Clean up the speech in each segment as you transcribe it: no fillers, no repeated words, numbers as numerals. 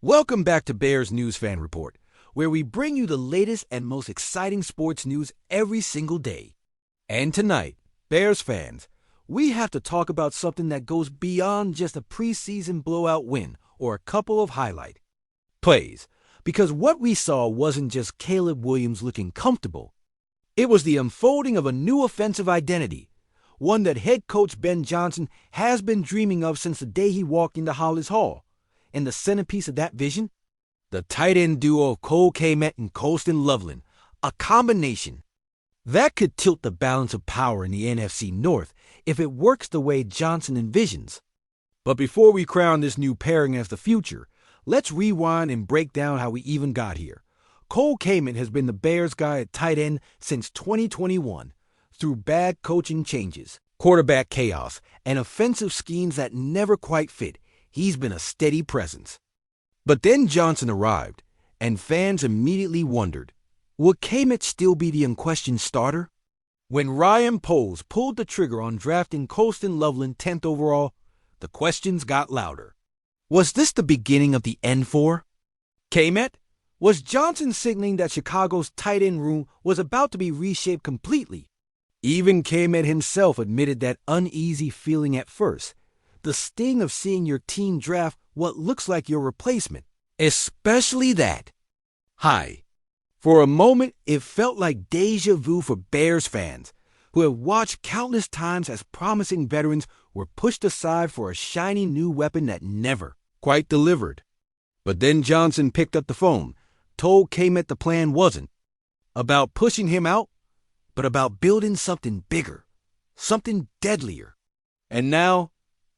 Welcome back to Bears News Fan Report, where we bring you the latest and most exciting sports news every single day. And tonight, Bears fans, we have to talk about something that goes beyond just a preseason blowout win or a couple of highlight plays, because what we saw wasn't just Caleb Williams looking comfortable. It was the unfolding of a new offensive identity, one that head coach Ben Johnson has been dreaming of since the day he walked into Halas Hall. And the centerpiece of that vision? The tight end duo of Cole Kmet and Colston Loveland, a combination that could tilt the balance of power in the NFC North if it works the way Johnson envisions. But before we crown this new pairing as the future, let's rewind and break down how we even got here. Cole Kmet has been the Bears guy at tight end since 2021, through bad coaching changes, quarterback chaos, and offensive schemes that never quite fit. He's been a steady presence. But then Johnson arrived, and fans immediately wondered, would Kmet still be the unquestioned starter? When Ryan Poles pulled the trigger on drafting Colston Loveland 10th overall, the questions got louder. Was this the beginning of the end for Kmet? Was Johnson signaling that Chicago's tight end room was about to be reshaped completely? Even Kmet himself admitted that uneasy feeling at first. The sting of seeing your team draft what looks like your replacement, especially that high. For a moment, it felt like deja vu for Bears fans, who have watched countless times as promising veterans were pushed aside for a shiny new weapon that never quite delivered. But then Johnson picked up the phone, told Kmet the plan wasn't about pushing him out, but about building something bigger, something deadlier. And now,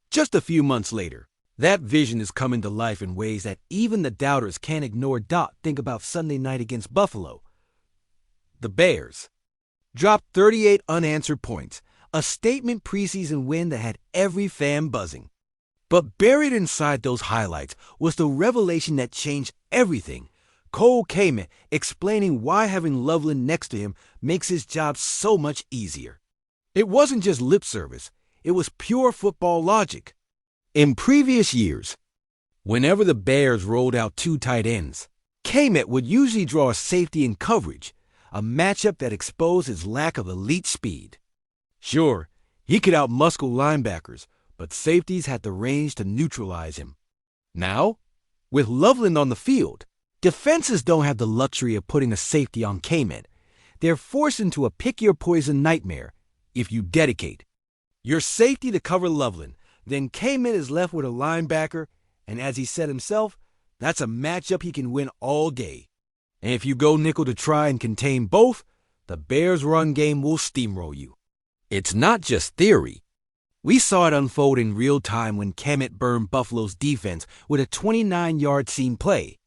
just a few months later, that vision is coming to life in ways that even the doubters can't ignore. Think about Sunday night against Buffalo. The Bears dropped 38 unanswered points, a statement preseason win that had every fan buzzing. But buried inside those highlights was the revelation that changed everything. Cole Kmet explaining why having Loveland next to him makes his job so much easier. It wasn't just lip service. It was pure football logic. In previous years, whenever the Bears rolled out two tight ends, Kmet would usually draw a safety in coverage, a matchup that exposed his lack of elite speed. Sure, he could outmuscle linebackers, but safeties had the range to neutralize him. Now, with Loveland on the field, defenses don't have the luxury of putting a safety on Kmet. They're forced into a pick-your-poison nightmare if you dedicate your safety to cover Loveland. Then Kmet is left with a linebacker, and as he said himself, that's a matchup he can win all day. And if you go nickel to try and contain both, the Bears' run game will steamroll you. It's not just theory. We saw it unfold in real time when Kmet burned Buffalo's defense with a 29-yard seam play,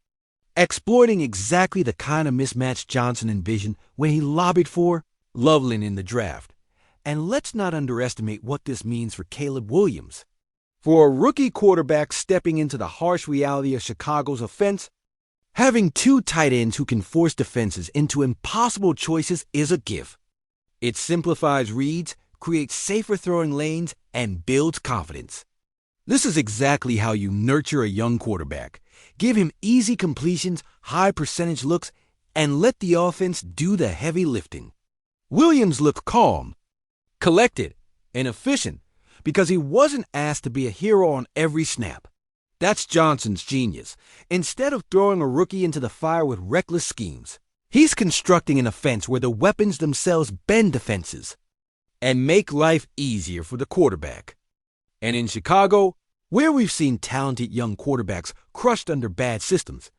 exploiting exactly the kind of mismatch Johnson envisioned when he lobbied for Loveland in the draft. And let's not underestimate what this means for Caleb Williams. For a rookie quarterback stepping into the harsh reality of Chicago's offense, having two tight ends who can force defenses into impossible choices is a gift. It simplifies reads, creates safer throwing lanes, and builds confidence. This is exactly how you nurture a young quarterback. Give him easy completions, high percentage looks, and let the offense do the heavy lifting. Williams looked calm, collected, and efficient because he wasn't asked to be a hero on every snap. That's Johnson's genius. Instead of throwing a rookie into the fire with reckless schemes, he's constructing an offense where the weapons themselves bend defenses and make life easier for the quarterback. And in Chicago, where we've seen talented young quarterbacks crushed under bad systems,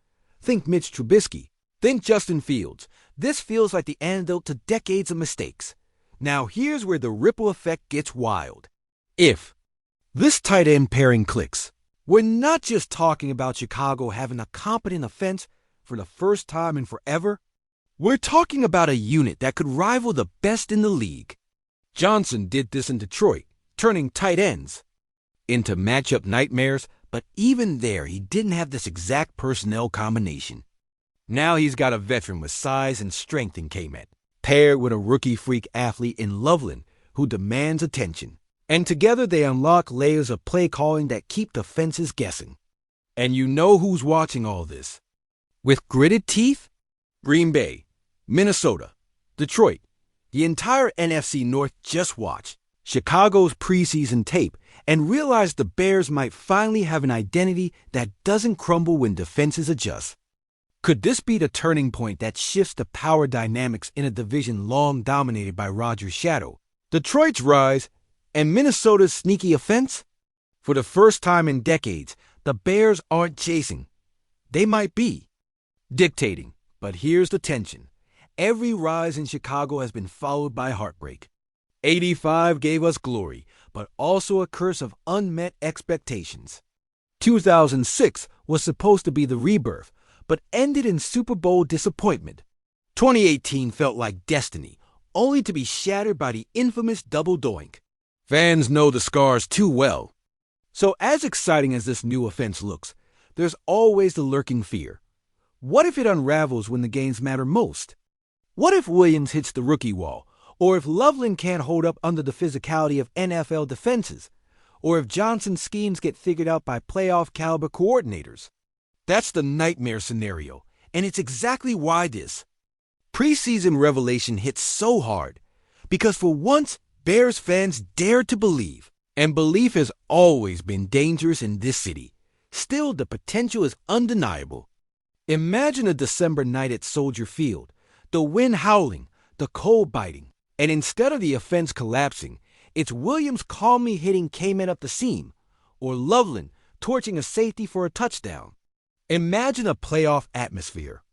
think Mitch Trubisky, think Justin Fields, this feels like the antidote to decades of mistakes. Now here's where the ripple effect gets wild. If this tight end pairing clicks, we're not just talking about Chicago having a competent offense for the first time in forever. We're talking about a unit that could rival the best in the league. Johnson did this in Detroit, turning tight ends into matchup nightmares, but even there he didn't have this exact personnel combination. Now he's got a veteran with size and strength in Kmet, paired with a rookie freak athlete in Loveland who demands attention. And together they unlock layers of play calling that keep defenses guessing. And you know who's watching all this. With gritted teeth? Green Bay, Minnesota, Detroit, the entire NFC North just watched Chicago's preseason tape and realized the Bears might finally have an identity that doesn't crumble when defenses adjust. Could this be the turning point that shifts the power dynamics in a division long dominated by Rodgers' shadow? Detroit's rise and Minnesota's sneaky offense? For the first time in decades, the Bears aren't chasing. They might be dictating. But here's the tension. Every rise in Chicago has been followed by heartbreak. '85 gave us glory, but also a curse of unmet expectations. 2006 was supposed to be the rebirth, but ended in Super Bowl disappointment. 2018 felt like destiny, only to be shattered by the infamous double doink. Fans know the scars too well. So as exciting as this new offense looks, there's always the lurking fear. What if it unravels when the games matter most? What if Williams hits the rookie wall? Or if Loveland can't hold up under the physicality of NFL defenses? Or if Johnson's schemes get figured out by playoff-caliber coordinators? That's the nightmare scenario, and it's exactly why this preseason revelation hits so hard. Because for once, Bears fans dared to believe. And belief has always been dangerous in this city. Still, the potential is undeniable. Imagine a December night at Soldier Field, the wind howling, the cold biting, and instead of the offense collapsing, it's Williams calmly hitting K-Man up the seam, or Loveland torching a safety for a touchdown. Imagine a playoff atmosphere,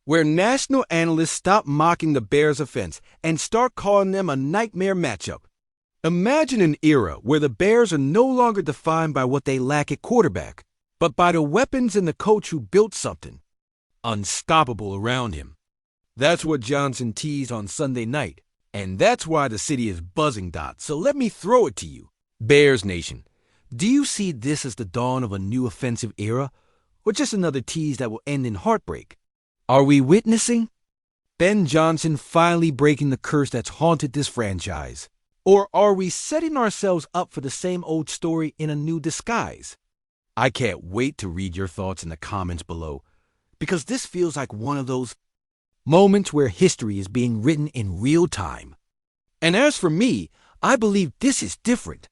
where national analysts stop mocking the Bears' offense and start calling them a nightmare matchup. Imagine an era where the Bears are no longer defined by what they lack at quarterback, but by the weapons and the coach who built something unstoppable around him. That's what Johnson teased on Sunday night, and that's why the city is buzzing. So let me throw it to you. Bears Nation, do you see this as the dawn of a new offensive era, or just another tease that will end in heartbreak? Are we witnessing Ben Johnson finally breaking the curse that's haunted this franchise? Or are we setting ourselves up for the same old story in a new disguise? I can't wait to read your thoughts in the comments below, because this feels like one of those moments where history is being written in real time. And as for me, I believe this is different.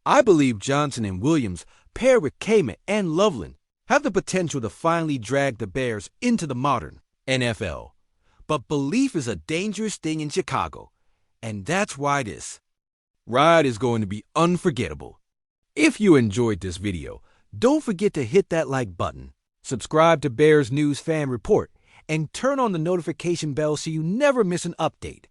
I believe Johnson and Williams, paired with K-Man and Loveland, have the potential to finally drag the Bears into the modern NFL. But belief is a dangerous thing in Chicago, and that's why this ride is going to be unforgettable. If you enjoyed this video, don't forget to hit that like button, subscribe to Bears News Fan Report, and turn on the notification bell so you never miss an update.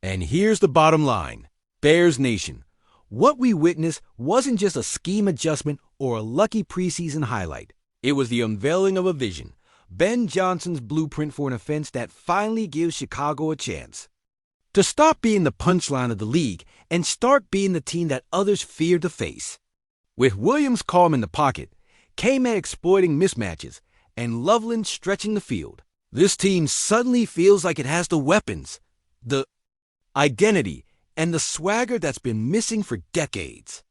And here's the bottom line. Bears Nation, what we witnessed wasn't just a scheme adjustment or a lucky preseason highlight. It was the unveiling of a vision, Ben Johnson's blueprint for an offense that finally gives Chicago a chance to stop being the punchline of the league and start being the team that others fear to face. With Williams calm in the pocket, K-Man exploiting mismatches, and Loveland stretching the field, this team suddenly feels like it has the weapons, the identity, and the swagger that's been missing for decades.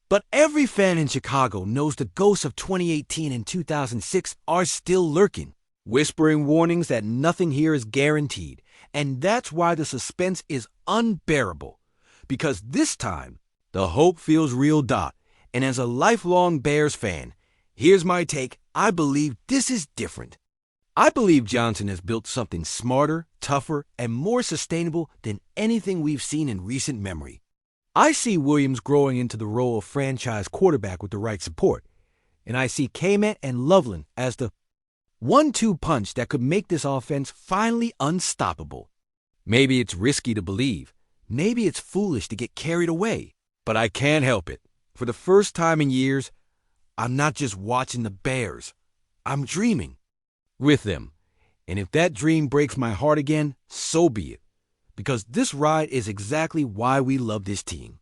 But every fan in Chicago knows the ghosts of 2018 and 2006 are still lurking, whispering warnings that nothing here is guaranteed. And that's why the suspense is unbearable. Because this time, the hope feels real. And as a lifelong Bears fan, here's my take. I believe this is different. I believe Johnson has built something smarter, tougher, and more sustainable than anything we've seen in recent memory. I see Williams growing into the role of franchise quarterback with the right support, and I see K-Man and Loveland as the 1-2 punch that could make this offense finally unstoppable. Maybe it's risky to believe, maybe it's foolish to get carried away, but I can't help it. For the first time in years, I'm not just watching the Bears, I'm dreaming with them. And if that dream breaks my heart again, so be it. Because this ride is exactly why we love this team.